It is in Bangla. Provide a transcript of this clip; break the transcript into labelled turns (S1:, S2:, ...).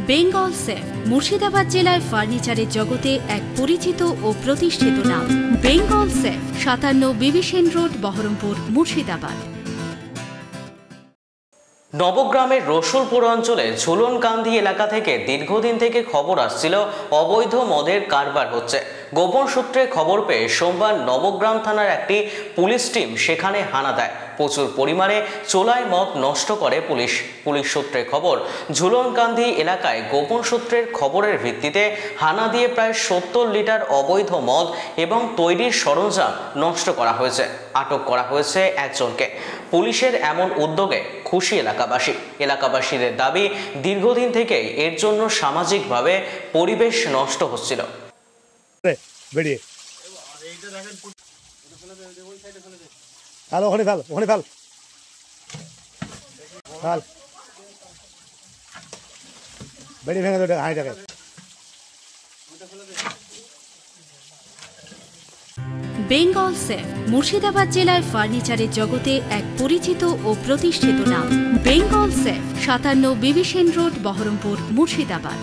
S1: বেঙ্গল সেফ মুর্শিদাবাদ জেলায় ফার্নিচারের জগতে এক পরিচিত ও প্রতিষ্ঠিত নাম। বেঙ্গল সেফ 57 বিবি সেন রোড, বহরমপুর, মুর্শিদাবাদ।
S2: নবগ্রামের রসুলপুর অঞ্চলে ঝুলনকান্দি এলাকা থেকে দীর্ঘদিন থেকে খবর আসছিল অবৈধ মদের কারবার হচ্ছে। গোপন সূত্রে খবর পেয়ে সোমবার নবগ্রাম থানার একটি পুলিশ টিম সেখানে হানা দেয়। প্রচুর পরিমাণে চোলাই মদ নষ্ট করে পুলিশ। পুলিশ সূত্রে খবর, ঝুলনকান্দি এলাকায় গোপন সূত্রের খবরের ভিত্তিতে হানা দিয়ে প্রায় 70 লিটার অবৈধ মদ এবং তৈরির সরঞ্জাম নষ্ট করা হয়েছে। আটক করা হয়েছে একজনকে। পুলিশের এমন উদ্যোগে খুশি এলাকাবাসীদের দাবি, দীর্ঘদিন থেকেই এর জন্য সামাজিকভাবে পরিবেশ নষ্ট হচ্ছিল।
S1: বেঙ্গল সেফ মুর্শিদাবাদ জেলায় ফার্নিচারের জগতে এক পরিচিত ও প্রতিষ্ঠিত নাম। বেঙ্গল সেফ 57 বিবি সেন রোড, বহরমপুর, মুর্শিদাবাদ।